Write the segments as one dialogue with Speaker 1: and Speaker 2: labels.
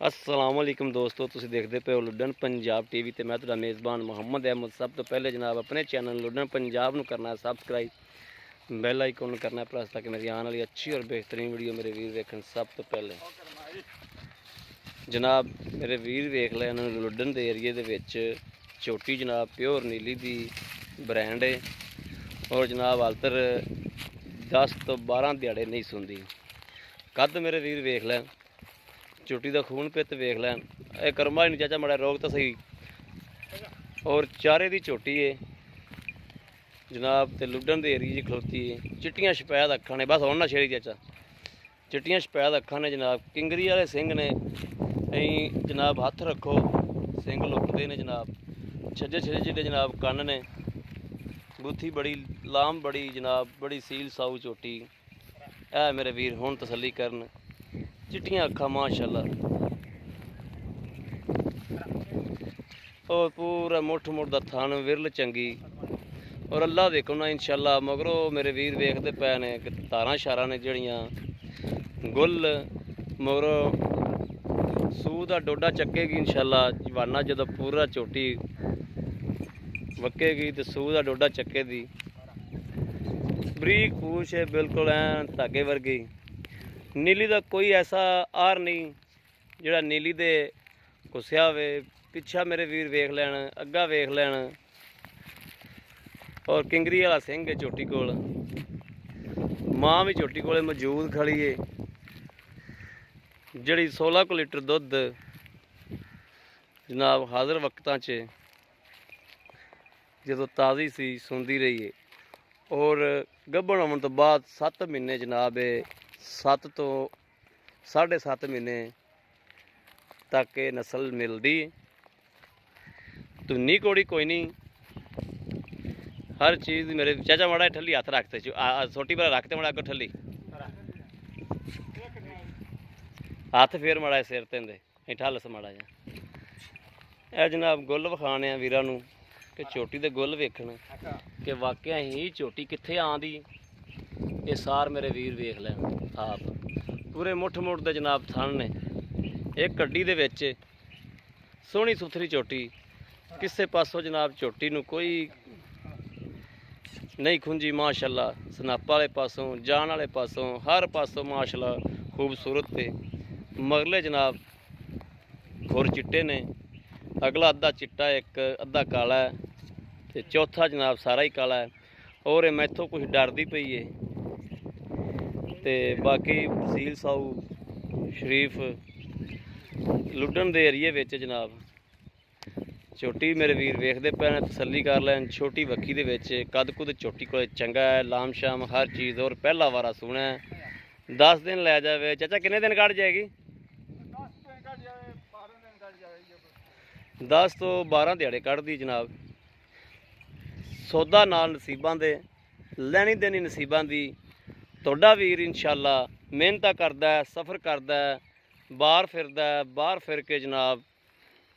Speaker 1: अस्सलाम वालेकुम दोस्तों, तुसीं देखते पे हो लुडन पंजाब टीवी ते मैं तुहाडा मेज़बान मुहम्मद अहमद। सब तो पहले जनाब अपने चैनल लुडन पंजाब नूं करना सबसक्राइब, बैल आइकन करना है प्लस, ताकि मेरी आने वाली अच्छी और बेहतरीन वीडियो मेरे वीर वेखन सब तो पहले। जनाब मेरे वीर वेख लैन लुडन के एरिए दे विच चोटी जनाब प्योर नीली दी ब्रांड है और जनाब हालतर 10 तो 12 दिहाड़े नहीं सुनती। कद मेरे वीर वेख लैन, चोटी का खून पित वेख लैन, ये कर्मा ही नहीं चाचा माड़ा रोक तो सही। और चारे की चोटी है जनाब, तो लुडन के एरिए खलोती है। चिट्टियां शपैद अखां ने, बस होना ना छेड़ी चाचा, चिट्टियां शपैद अखां ने जनाब। किंगरी वाले सिंह ने जनाब, हथ रखो सिंह लुकते ने जनाब। छज्जे छज्जे जिहड़े जनाब कन्न ने, गुत्थी बड़ी लाम बड़ी जनाब, बड़ी सील साऊ चोटी है मेरे वीर। हुण तसल्ली करन, चिट्टियां अखां माशाअल्लाह, और पूरा मुठ मुठ दा थन, विरल चंगी। और अल्लाह देखो ना इंशाअल्लाह मगरों मेरे वीर वेखते पे ने कि तारां शारां ने जड़ियां गुल मगरों सूह दा डोडा चक्केगी इंशाअल्लाह। जवाना जदों पूरा चोटी वक्केगी तो सूह दा डोडा चक्के दी। बरीक पूछ है बिल्कुल ऐन धागे वर्गी। नीली का कोई ऐसा आर नहीं जिहड़ा नीली दे घुसिया होवे। पिछा मेरे वीर वेख लैन, अग्गा वेख लैन। और किंगरी वाला सिंह है चोटी कोल, मां भी चोटी कोले मौजूद खड़ी है, जिहड़ी 16 को लीटर दुध जनाब हाज़र वक्तां च जदों ताज़ी सी सुंदी रही है। और गब्बन होने तो बाद 7 महीने जनाब 7 तो 7.5 महीने तक ये नस्ल मिलती है। धुन्नी कोड़ी कोई नहीं, हर चीज़ मेरे चाचा माड़ा ठल्ली हथ रखते छोटी पर रखते माड़ा अगो ठल्ली हथ फिर माड़ा सिर ते ठलस माड़ा जा। जनाब गुल विखाने वीरां नूं कि चोटी दे गुल वेखण कि वाकई ही चोटी कित्थे आंदी। ये सार मेरे वीर वेख लैन आप, पूरे मुठ मुठ दे जनाब थन ने। एक कड्डी दे विच सोहनी सुथरी चोटी, किसे पासों जनाब चोटी नूं कोई नहीं खुंजी माशाअल्लाह। सनापा वाले पासों, जान वाले पासों, हर पासों माशाअल्लाह खूबसूरत थे। मगरले जनाब खुर चिट्टे ने, अगला अद्धा चिट्टा एक अद्धा काला है, तो चौथा जनाब सारा ही काला है। और मैथों कुछ डरदी पई है, तो बाकी सील साऊ शरीफ लुडन दे एरिए विच जनाब चोटी मेरे वीर वेखते पे ने, तसल्ली कर लैन। छोटी वक्खी दे विच कद कुद चोटी को चंगा है, लाम शाम हर चीज़। और पहला वारा सुना है 10 दिन लै जाए चाचा, कितने दिन कट जाएगी? 10 तो 12 दिहाड़े कटदी जनाब। सौदा नाल नसीबां दे, लैनी देनी नसीबां दी। तुहाडा वीर इंशाअल्लाह मेहनत करदा है, सफ़र करदा है, बाहर फिरदा है, बाहर फिर के जनाब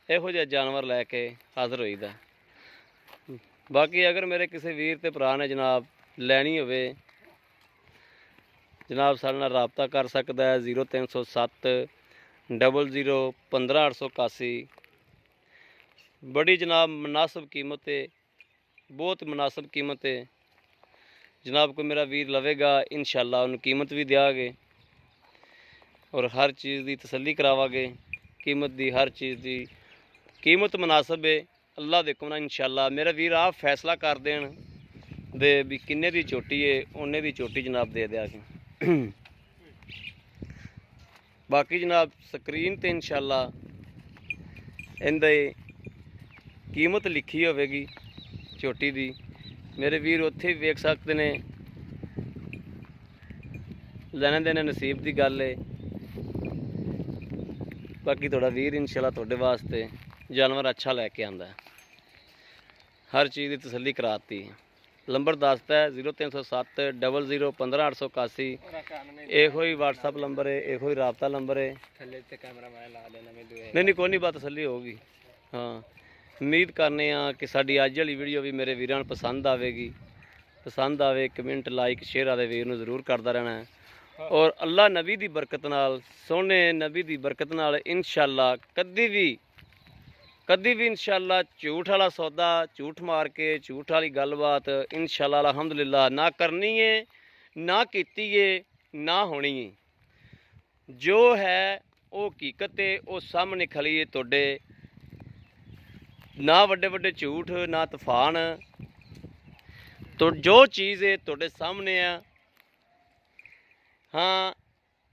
Speaker 1: इहो जिहा जानवर लैके हाज़र होईदा। बाकी अगर मेरे किसी वीर ते भरा ने जनाब लैनी होवे जनाब, साडे नाल राबता कर सकदा है 0307 00 15 881। बड़ी जनाब मुनासिब कीमत है, बहुत मुनासिब कीमत है जनाब। कोई मेरा वीर लवेगा इंशाअल्लाह उन्हें कीमत भी देंगे और हर चीज़ की तसल्ली करावांगे। कीमत दी हर चीज़ की कीमत मुनासिब है। अल्लाह देखो ना इंशाअल्लाह मेरा वीर आप फैसला कर देन दे भी किन्ने दी चोटी है, उन्ने दी चोटी जनाब दे देंगे। बाकी जनाब स्क्रीन ते इंशाअल्लाह इंदे कीमत लिखी होगी चोटी दी, मेरे वीर उत्थे भी वेख सकते ने। लैने देने नसीब की गल है। बाकी थोड़ा वीर इंशाअल्लाह तुहाडे वास्ते जानवर अच्छा लैके आंदा है, हर चीज़ की तसल्ली कराती है। नंबर दसता है 0307 00 15 881। यो ही व्हाट्सअप नंबर है, यो ही राबता नंबर है। नहीं कोई नहीं बात तसल्ली होगी। हाँ, उम्मीद करने कि साडी अज वाली वीडियो भी मेरे वीरां नूं पसंद आवेगी। पसंद आवे कमेंट लाइक शेयर आदे वीर नूं जरूर करदा रहना है। ਔਰ ਅੱਲਾ ਨਬੀ ਦੀ ਬਰਕਤ ਨਾਲ, ਸੋਹਣੇ ਨਬੀ ਦੀ ਬਰਕਤ ਨਾਲ ਇਨਸ਼ਾਅੱਲਾ ਕਦੀ ਵੀ ਇਨਸ਼ਾਅੱਲਾ ਝੂਠ ਵਾਲਾ ਸੌਦਾ, ਝੂਠ ਮਾਰ ਕੇ ਝੂਠ ਵਾਲੀ ਗੱਲਬਾਤ ਇਨਸ਼ਾਅੱਲਾ ਅਲਹਮਦੁਲਿਲਾ ਨਾ ਕਰਨੀ ਏ, ਨਾ ਕੀਤੀ ਏ, ਨਾ ਹੋਣੀ ਏ। ਜੋ ਹੈ ਉਹ ਹਕੀਕਤ ਏ, ਉਹ ਸਾਹਮਣੇ ਖਲੀ ਏ ਤੁਹਾਡੇ। ਨਾ ਵੱਡੇ ਵੱਡੇ ਝੂਠ, ਨਾ ਤੂਫਾਨ, ਤੋ ਜੋ ਚੀਜ਼ ਏ ਤੁਹਾਡੇ ਸਾਹਮਣੇ ਆ। ਹਾਂ,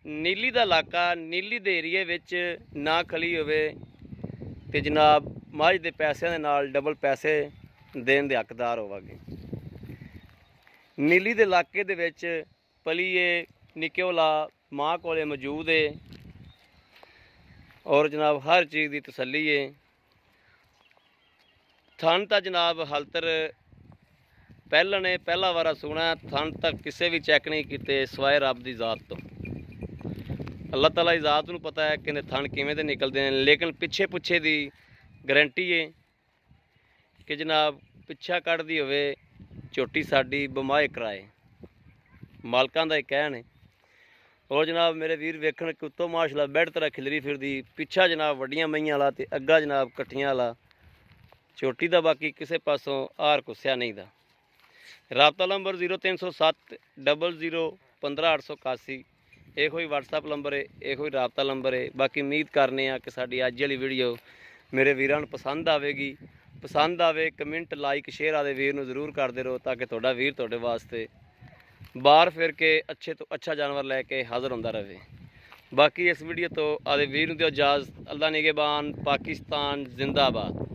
Speaker 1: ਨੀਲੀ ਦਾ ਇਲਾਕਾ, ਨੀਲੀ ਦੇ ਏਰੀਏ ਵਿੱਚ ਨਾ ਖਲੀ ਹੋਵੇ ਤੇ ਜਨਾਬ ਮੱਝ ਦੇ ਪੈਸਿਆਂ ਦੇ ਨਾਲ ਡਬਲ ਪੈਸੇ ਦੇਣ ਦੇ ਹੱਕਦਾਰ ਹੋਵਾਂਗੇ। ਨੀਲੀ ਦੇ ਇਲਾਕੇ ਦੇ ਵਿੱਚ ਪਲੀਏ ਨਿੱਕਿਓਲਾ ਮਾਂ ਕੋਲੇ ਮੌਜੂਦ ਏ ਔਰ ਜਨਾਬ ਹਰ ਚੀਜ਼ ਦੀ ਤਸੱਲੀ ਏ। ਥਣ ਤਾਂ ਜਨਾਬ ਹਲਤਰ ਪਹਿਲਾਂ ਨੇ ਪਹਿਲਾ ਵਾਰਾ ਸੁਣਾ, ਥਣ ਤੱਕ ਕਿਸੇ ਵੀ ਚੈੱਕ ਨਹੀਂ ਕੀਤੇ ਸਿਵਾਏ ਰੱਬ ਦੀ ਜ਼ਾਤ ਤੋਂ। ਅੱਲਾਹ ਤਾਲਾ ਦੀ ਜ਼ਾਤ ਨੂੰ ਪਤਾ ਹੈ ਕਿ ਥਣ ਕਿਵੇਂ ਦੇ ਨਿਕਲਦੇ ਨੇ, ਲੇਕਿਨ ਪਿੱਛੇ ਦੀ ਗਰੰਟੀ ਏ ਕਿ ਜਨਾਬ ਪਿੱਛਾ ਕੱਢਦੀ ਹੋਵੇ ਝੋਟੀ ਸਾਡੀ ਬਮਾਏ ਕਰਾਏ, ਮਾਲਕਾਂ ਦਾ ਇਹ ਕਹਿਣ ਹੈ। ਔਰ ਜਨਾਬ ਮੇਰੇ ਵੀਰ ਵੇਖਣ ਕਿ ਉੱਤੋਂ ਮਾਸ਼ਾਅੱਲਾ ਬੈੱਡ ਤਰ੍ਹਾਂ ਖਿਲਰੀ ਫਿਰਦੀ, ਪਿੱਛਾ ਜਨਾਬ ਵੱਡੀਆਂ ਮਈਆਂ ਵਾਲਾ ਤੇ ਅੱਗਾ ਜਨਾਬ ਇਕੱਠੀਆਂ ਵਾਲਾ ਝੋਟੀ ਦਾ, ਬਾਕੀ ਕਿਸੇ ਪਾਸੋਂ ਆਰ ਕੁੱਸਿਆ ਨਹੀਂ ਦਾ। ਰਾਬਤਾ ਨੰਬਰ 0307 00 15881, ਇਹੋ ਹੀ WhatsApp ਨੰਬਰ ਹੈ, ਇਹੋ ਹੀ ਰਾਬਤਾ ਨੰਬਰ ਹੈ। ਬਾਕੀ ਉਮੀਦ ਕਰਨੇ ਆ ਕਿ ਸਾਡੀ ਅੱਜ ਵਾਲੀ ਵੀਡੀਓ ਮੇਰੇ ਵੀਰਾਂ ਨੂੰ ਪਸੰਦ ਆਵੇਗੀ। ਪਸੰਦ ਆਵੇ ਕਮੈਂਟ ਲਾਈਕ ਸ਼ੇਅਰ ਆਦੇ ਵੀਰ ਨੂੰ ਜ਼ਰੂਰ ਕਰਦੇ ਰਹੋ, ਤਾਂ ਕਿ ਤੁਹਾਡਾ ਵੀਰ ਤੁਹਾਡੇ ਵਾਸਤੇ ਬਾਹਰ ਫਿਰ ਕੇ ਅੱਛੇ ਤੋਂ ਅੱਛਾ ਜਾਨਵਰ ਲੈ ਕੇ ਹਾਜ਼ਰ ਹੁੰਦਾ ਰਹੇ। ਬਾਕੀ ਇਸ ਵੀਡੀਓ ਤੋਂ ਆਦੇ ਵੀਰ ਨੂੰ ਦਿਓ ਇਜਾਜ਼ਤ। ਅੱਲਾ ਨਿਗਹਿਬਾਨ, ਪਾਕਿਸਤਾਨ ਜ਼ਿੰਦਾਬਾਦ।